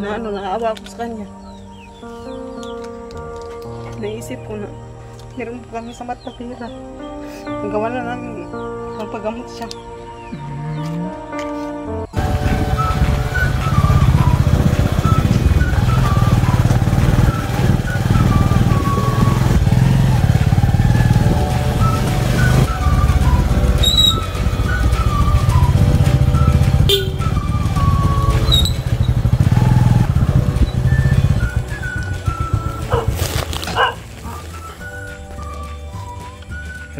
Na naawa ako sa kanya. Naisip ko na meron po kami sa mata pera. Nagawa na namin magpagamot siya.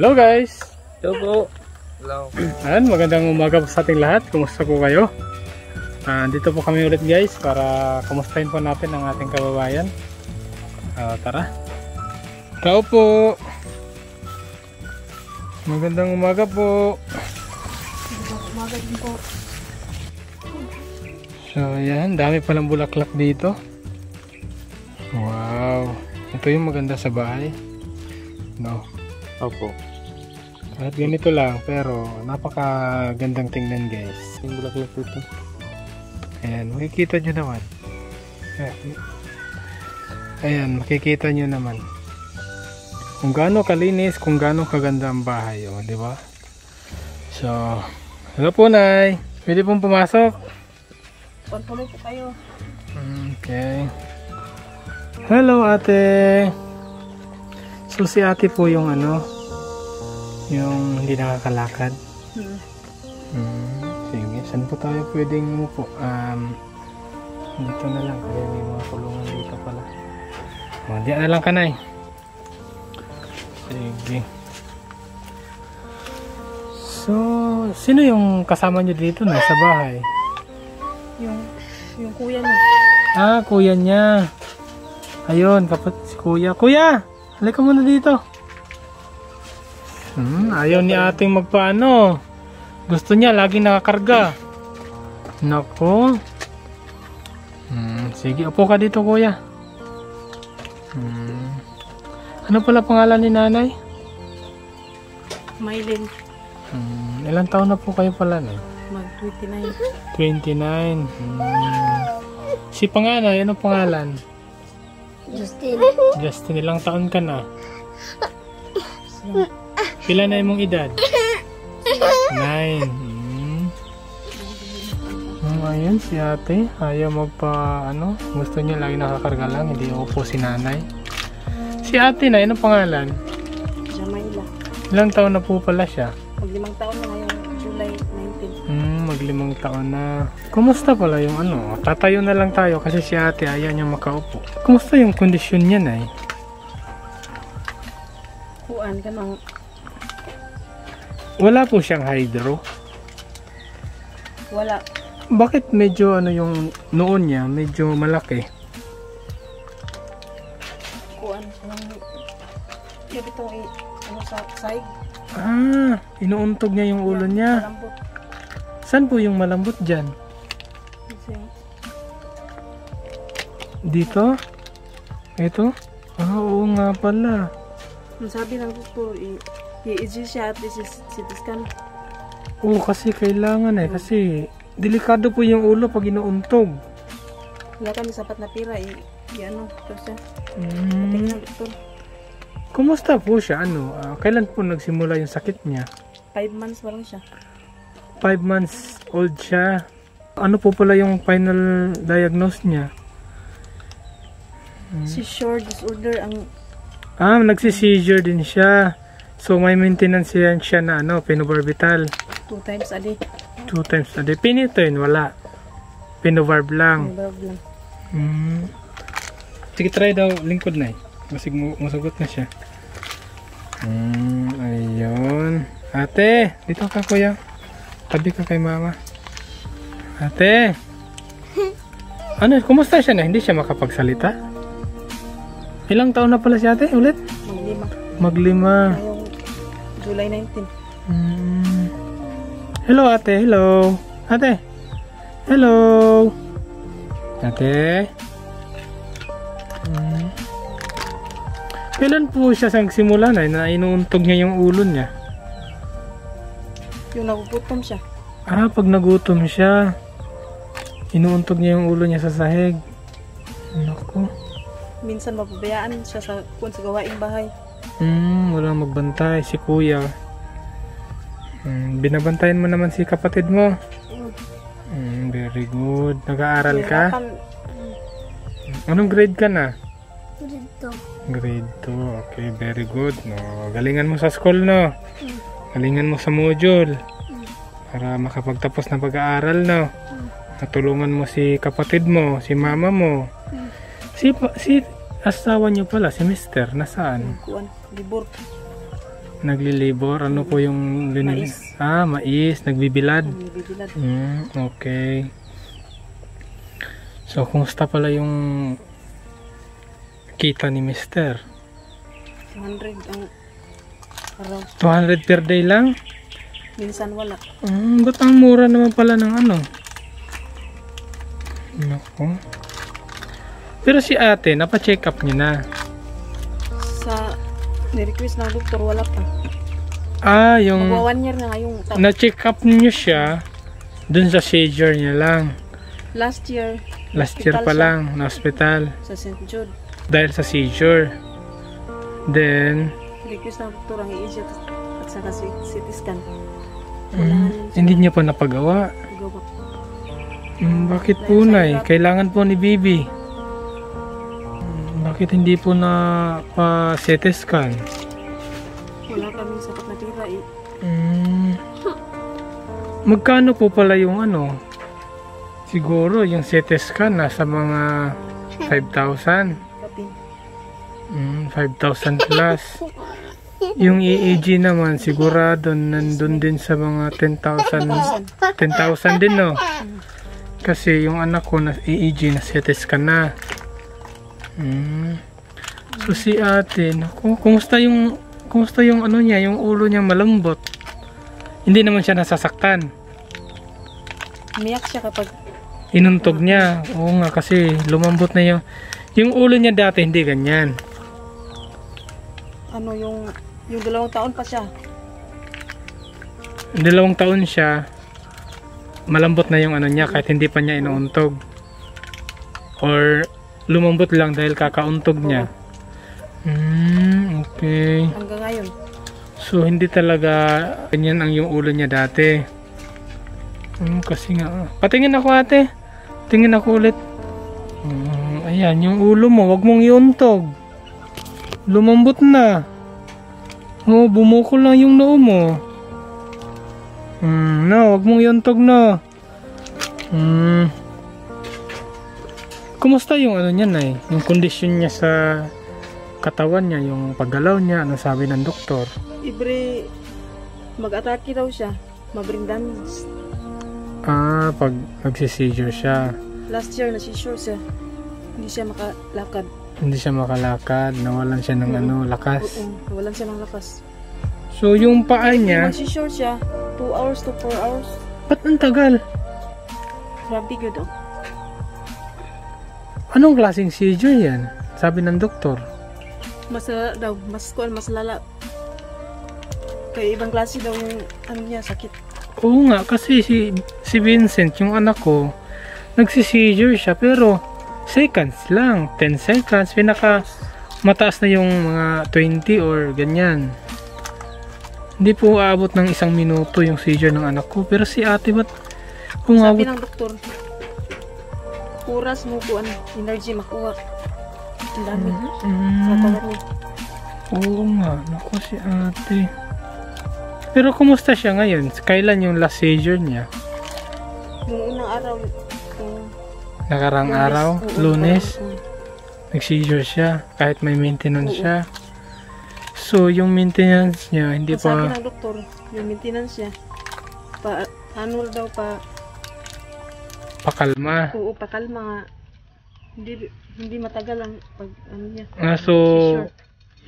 Hello guys! Hello po! Hello! Ayan, magandang umaga po sa ating lahat. Kumusta po kayo? Dito po kami ulit guys para kumustahin po natin ang ating kababayan. Tara! Tao po! Magandang umaga po! Umaga din po. So ayan, dami palang bulaklak dito. Wow! Ito yung maganda sa bahay. No? Opo. Kahit ganito lang, pero napakagandang tingnan guys. Yung bulaklak dito. Ayan, makikita nyo naman. Ayan, makikita nyo naman. Kung gaano kalinis, kung gaano kaganda ang bahay. O, di ba? So, hello po, Nay. Pwede pong pumasok. Tuloy po kayo. Okay. Hello, ate. So, si ate po yung yung hindi nakakalakad. Sige, saan po tayo pwedeng umupo? Dito na lang kasi may mga kulungan dito pala. Diyan na lang ka, Nay. Sige. So, sino yung kasama nyo dito na sa bahay? Yung kuya niya. Kuya niya. Ayun, si kuya. Kuya! Halika muna dito. Ayaw ni ating magpaano. Gusto niya laging nakakarga. Nako. Sige, upo ka dito kuya. Ano pala pangalan ni nanay? Maylin. Ilang taon na po kayo pala na? Mag-29. 29. Si panganay, ano pangalan? Justin. Justin, ilang taon ka na? Pila na imong edad? 9. Ayun si ate. Ayaw magpa gusto niya lagi nakakarga lang. Hindi upo si nanay. Si ate na, ano pangalan? Jamaila. Ilang taon na po pala siya? Mag-5 taon na ngayon. July 19. Mag-5 taon na. Kumusta pala yung Tatayo na lang tayo kasi si ate ayaw niya makaupo. Kumusta yung kondisyon niya, Nay? Kuan ka nang wala po siyang hydro. wala. Bakit medyo yung noon niya medyo malaki? Kuan nang ito sa side. Inuuntog niya yung ulo niya. Malambot. Saan po yung malambot dyan? Dito? Ito? Oo nga pala. Sabi lang po i-EG siya at CT scan. Oo, kasi kailangan kasi delikado po yung ulo pag inuuntog. Wala kami sapat na pira ito siya. Tingnan doktor. Kumusta po siya? Kailan po nagsimula yung sakit niya? 5 months pa lang siya. 5 months old siya. Ano po pala yung final diagnose niya? Seizure disorder ang nagsi-seizure din siya. So may maintenance siya na phenobarbital. 2 times a day. 2 times a day. Pinitin, wala. Phenobarb lang. Phenobarb lang. Sige, try daw lingkod na masagot na siya. Ayun. Ate, dito ka kuya. Tabi ka kay mama. Ate. Kumusta siya na? Hindi siya makapagsalita? Ilang taon na pala si ate ulit? Mag-5. Ngayong July 19. Hello ate, hello. Ate. Hello. Ate. Kailan po siya nagsimula na inuuntog niya yung ulo niya? Yung nagugutom siya. Pag nagutom siya, inuuntog niya yung ulo niya sa sahig. Naku. Minsan mapabayaan siya sa gawaing bahay. Walang magbantay. Si kuya. Binabantayan mo naman si kapatid mo. Very good. Nag-aaral ka? Anong grade ka na? Grade 2. Okay, very good. No, galingan mo sa school, no? Galingan mo sa module. Para makapagtapos ng pag-aaral, no? Natulungan mo si kapatid mo, si mama mo. Si asawa niyo pala, si mister, nasaan? Libur. Naglilibor. Ano po yung Mais. Mais. Nagbibilad. Bibilad. Okay. So, kumusta pala yung kita ni mister? 200 ang araw. 200 per day lang? Minsan wala. Ba't ang mura naman pala ng ano? Naku. Pero si ate, napa-check up niya na. Sa ni-request ng doktor, wala pa. Yung Magwa 1 year na nga yung na-check up niyo siya dun sa seizure niya lang. last year. Last year pa siya lang, na hospital. Sa St. Jude. Dahil sa seizure. Then, Request ng doktor ang i-ECG at saka CT scan. hindi niya pa napagawa. Gawa. Bakit po, Nay? Kailangan po ni Bibi. Bakit hindi po na pa-CT scan? Wala kaming sapat na tira eh. Magkano po pala yung ano? Siguro yung CT scan nasa mga 5,000. Kapin. 5,000 plus. Yung EEG naman sigurado nandun din sa mga 10,000. 10,000 din, no? Kasi yung anak ko na EEG na CT scan na. So si ate, naku, kumusta yung ano niya, yung ulo niya malambot? Hindi naman siya nasasaktan. Umiyak siya kapag Inuntog niya. Oo nga, kasi lumambot na yung ulo niya dati, hindi ganyan. ano yung 2 taon pa siya. 2 taon siya, malambot na yung ano niya kahit hindi pa niya inuuntog. Or lumambot lang dahil kakauntog niya. Okay. Hanggang ngayon. So hindi talaga ganyan ang yung ulo niya dati. Kasi nga, patingin ako ate. Tingin ako ulit. Ayan, yung ulo mo, wag mong iuntog. Lumambot na. Bumukol lang yung noo mo. No, wag mong iuntog na. Kumusta yung ano niya, Nay? Yung kondisyon niya sa katawan niya, yung paggalaw niya, ano sabi ng doktor? Ibre mag-atake daw siya. Mabrindan. Pag nagsi-seizure siya. Last year na-seizure siya. Hindi siya makalakad. Hindi siya makalakad, nawalan siya ng lakas. Nawalan siya ng lakas. So yung paa niya, Mag-seizure siya 2 hours to 4 hours. ba't ang tagal? Grabe good oh. Anong klaseng seizure yan? Sabi ng doktor. Mas daw, mas lala. Kaya ibang klase daw yung ano niya, sakit. Oo nga, kasi si Vincent, yung anak ko, nagsi-seizure siya, pero seconds lang, 10 seconds, pinaka mataas na yung mga 20 or ganyan. Hindi po aabot ng 1 minuto yung seizure ng anak ko, pero si ate ba't Sabi umabot? ng doktor, oras mo po energy makuha. Ang dami sa katawan niya. Oo nga, naku si ate. Pero kumusta siya ngayon? Kailan yung last seizure niya? Yung unang araw, Nakarang Lunes. araw? Oo, Lunes? parang, Nag-seizure siya kahit may maintenance siya. So, yung maintenance niya, hindi sabi pa... ng doktor, yung maintenance niya, ano daw pakalma. oo, pakalma nga. Hindi matagal ang pag ano niya. So, Seizure.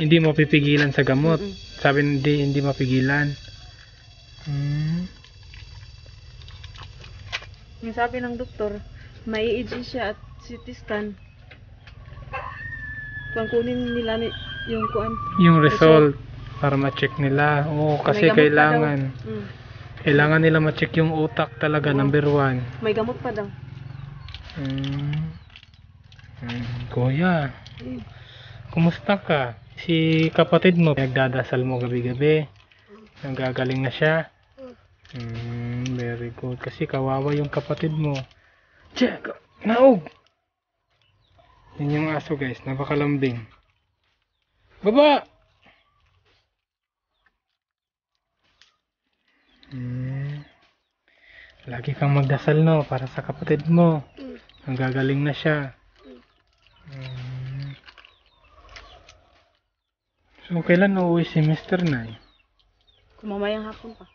hindi mapipigilan sa gamot. Mm-mm. Sabi hindi mapigilan. Yung sabi ng doktor, may EEG siya at CT scan. Kung kunin nila yung kuan. Yung result, para ma-check nila. Oo, kasi May gamot pa kailangan. daw. Kailangan nila ma-check yung utak talaga, Oo. number 1. May gamot pa daw. Kuya, kumusta ka? Si kapatid mo, nagdadasal mo gabi-gabi. Nanggagaling na siya. Very good. Kasi kawawa yung kapatid mo. Check! Naog! Yan yung aso guys, napakalambing. Baba! Lagi kang magdasal no, para sa kapatid mo. Nanggagaling na siya. So, kailan uuwi si Mr. Nay? Kumamayang hapon pa.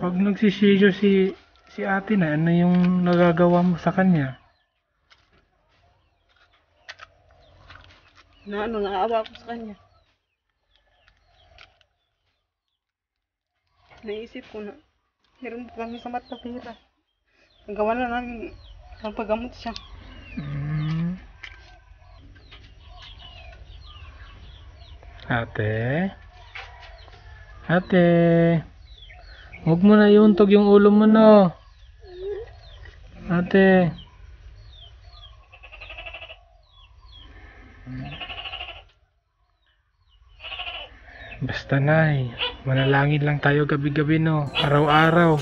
Pag nagsisisyo si ate na, ano yung nagagawa mo sa kanya? Naawa ako sa kanya. Naisip ko na, meron po kami sa mata pera. Nagawa na namin, magpagamot siya. Ate, huwag mo na iuntog yung ulo mo no. Ate. Basta nay, manalangin lang tayo gabi-gabi no, araw-araw,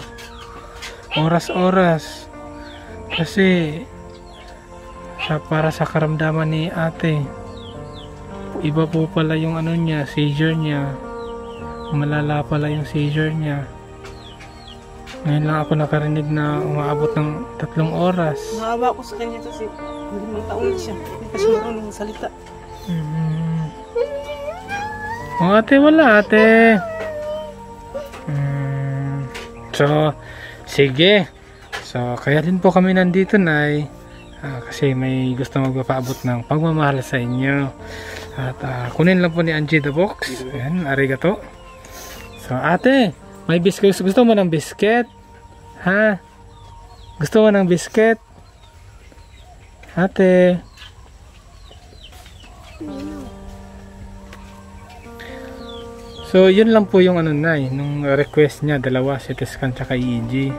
oras-oras. Kasi para sa karamdaman ni ate, iba po pala yung ano niya, seizure niya. Malala pala yung seizure niya. Ngayon lang ako nakarinig na umaabot ng 3 oras. Naawa ako sa kanya kasi hindi mang taon siya. Hindi pa siya marunong salita. Oh ate, wala ate. So, sige. So, kaya din po kami nandito nay. Kasi may gusto magpapaabot ng pagmamahal sa inyo. At kunin lang po ni Angie the box. Ayan, arigato. So, ate, may biscuit. Gusto mo ng biscuit? Ha? Gusto mo ng biscuit? Ate. So, yun lang po yung ano na nung request niya, 2 CT scan tsaka EEG.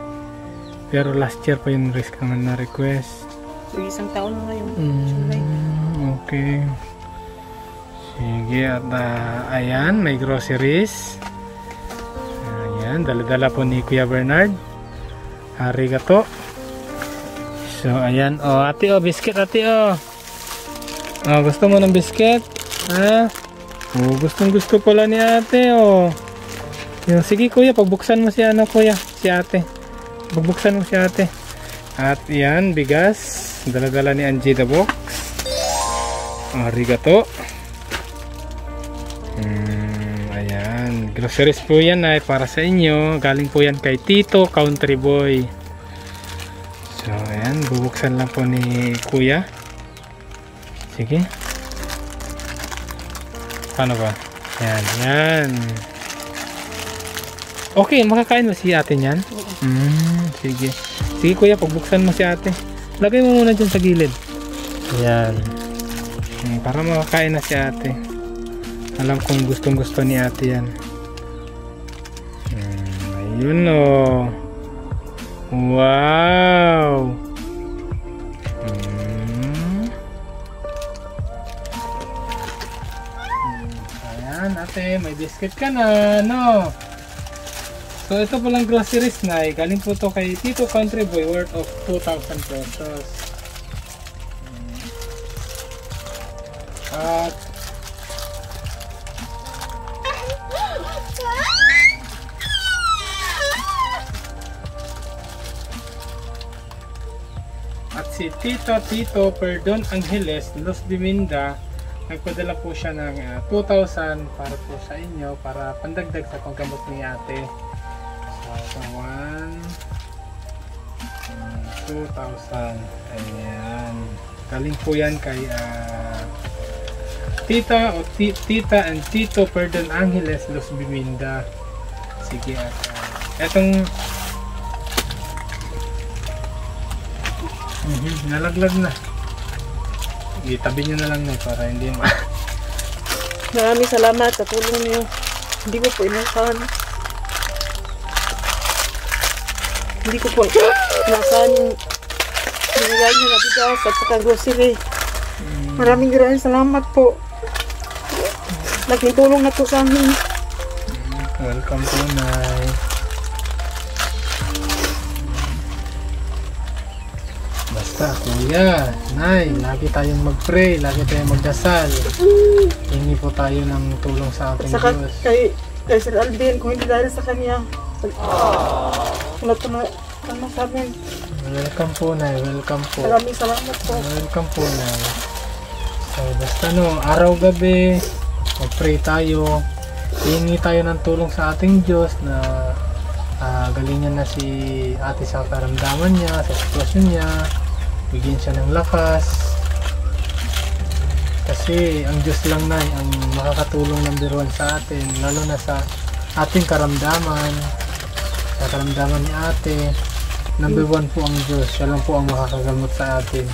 Pero last year pa yung risk naman na request. So, 1 taon na ngayon. July. Okay. Sige, at ayan, may groceries. Ayan, dala-dala po ni Kuya Bernard. Arigato. So, ayan. Oh, ate, biscuit, ate, oh. Oh, gusto mo ng biscuit? Ha? Oh, gustong-gusto pala ni ate, oh. Yung, sige, kuya, pagbuksan mo si ano, kuya, si ate. Pagbuksan mo si ate. At yan, bigas. Dala-dala ni Angie the box. Arigato. Ayan, groceries po yan ay para sa inyo. Galing po yan kay Tito Country Boy. So, ayan, bubuksan lang po ni kuya. Sige. Paano ba? Yan, yan. Okay, makakain mo si ate niyan? Sige. Sige kuya, pagbuksan mo si ate. Lagay mo muna dyan sa gilid. Yan. Para makakain na si ate. Alam kong gustong gusto ni ate yan. Ayun o. Wow! Ayan ate, may biscuit ka na, no? So ito palang groceries na, galing po to kay Tito Country Boy, worth of 2,000 pesos. At si Tito Perdon Angeles Los Biminda, nagpadala po siya ng 2,000 para po sa inyo, para pandagdag sa paggamot ni ate. So 2,000. Ayan, galing po yan kay Tita and Tito Perdon Angeles Los Biminda. Sige, at etong nalaglag na. Itabi nyo na lang na para hindi Maraming salamat sa tulong niyo. Hindi ko po inasahan. Hindi ko po nasaan yung binigay niyo na bigas at saka grocery. Maraming salamat po. Laking tulong na po sa amin. Welcome po, Nay. Basta, Kuya, Nay, lagi tayong mag-pray, lagi tayong magdasal. Hingi po tayo ng tulong sa ating Saka Diyos. kay Sir Alvin, kung hindi dahil sa kanya. Wala ito na sa amin. Welcome po, Nay. Welcome po. Maraming salamat po. Welcome po, Nay. So, basta araw-gabi, mag-pray tayo. Hingi tayo ng tulong sa ating Diyos na galingan na si ate sa karamdaman niya, sa sitwasyon niya. Bigyan siya ng lakas. Kasi ang Diyos lang, Nay, ang makakatulong number 1 sa atin, lalo na sa ating karamdaman, sa karamdaman ni ate. Number 1 po ang Diyos. Siya lang po ang makakagamot sa atin.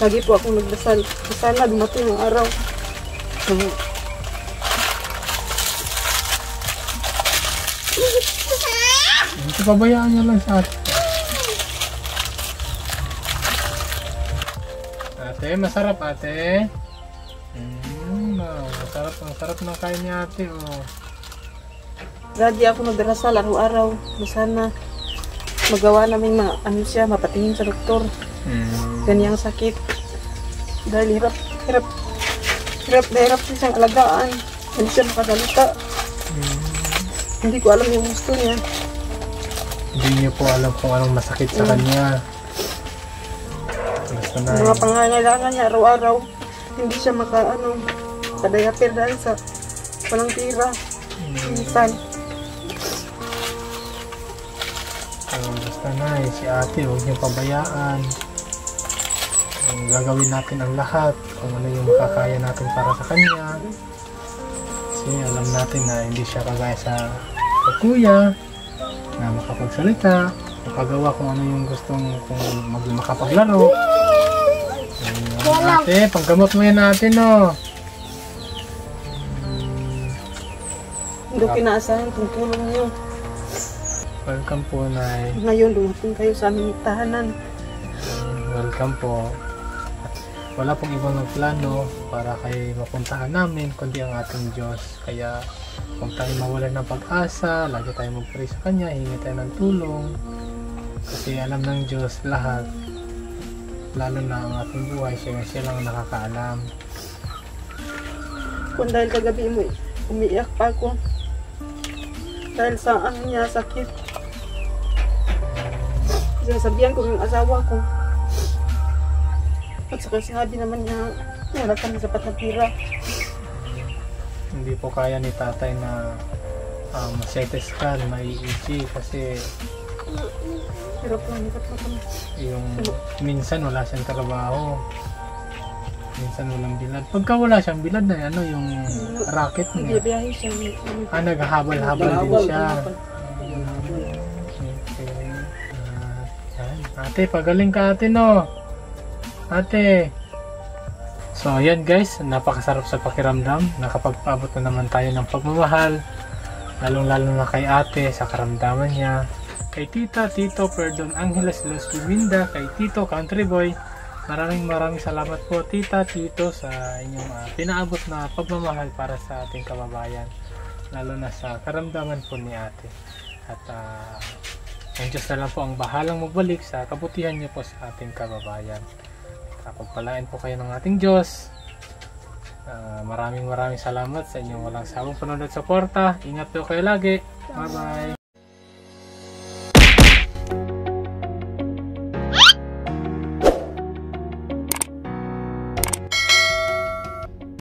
Lagi po akong nagdasal. Sana dumating ang araw. Hindi pabayaan niya lang sa atin. Ate, masarap ate. Masarap, ang sarap ng kain ni ate. Oh. Lagi ako nagdarasal araw-araw. Sana magawa namin mapatingin sa doktor. Ganyang sakit. Dahil hirap siyang alagaan. Hindi siya makasalita. Hindi ko alam yung gusto niya. Hindi niyo po alam kung anong masakit sa kanya. Basta na. Mga pangangailangan niya araw-araw. Hindi siya kadayapir dahil sa walang tira. Minsan. Basta na si ate, huwag niyo pabayaan. Gagawin natin ang lahat kung ano yung makakaya natin para sa kanya. Kasi alam natin na hindi siya kagaya sa kuya na makapagsalita, makagawa kung ano yung gustong makapaglaro. Ate, panggamot mo yan natin, no? Hindi ko pinaasahan kung tulong niyo. Welcome po, Nay. Ngayon, dumating kayo sa aming tahanan. Welcome po. Wala pong ibang nagplano para kayo mapuntahan namin kundi ang ating Diyos. Kaya huwag tayo mawalan ng pag-asa, lagi tayo mag-pray sa Kanya, hingi tayo ng tulong. Kasi alam ng Diyos lahat, lalo na ang ating buhay, siya lang nakakaalam. Kung dahil kagabi mo, umiiyak pa ako. Dahil sa niya, sakit. Sinasabihan ko yung asawa ko. At saka sinabi naman niya, wala kami sapat na pira. Hindi po kaya ni tatay na ma-CT scan, ma-EEG kasi Hirap lang kami. yung minsan wala siyang trabaho. Minsan walang bilad. Pagka wala siyang bilad na yung racket niya. Biyahe siya. Naghahabal-habal din siya. Okay. Yan. Ate, pagaling ka ate, no? Ate. So, ayan guys. Napakasarap sa pakiramdam. Nakapagpaabot na naman tayo ng pagmamahal. Lalong-lalo na kay ate sa karamdaman niya. Kay tita, tito, Perdon Angeles, Los Luminda, kay tito, Country Boy. Maraming salamat po tita, tito sa inyong pinaabot na pagmamahal para sa ating kababayan. Lalo na sa karamdaman po ni ate. At ang Diyos na lang po ang bahalang magbalik sa kabutihan niyo po sa ating kababayan. Pagpalain po kayo ng ating Diyos. Maraming salamat sa inyong walang sawang panonood at suporta. Ingat po kayo lagi. Bye bye.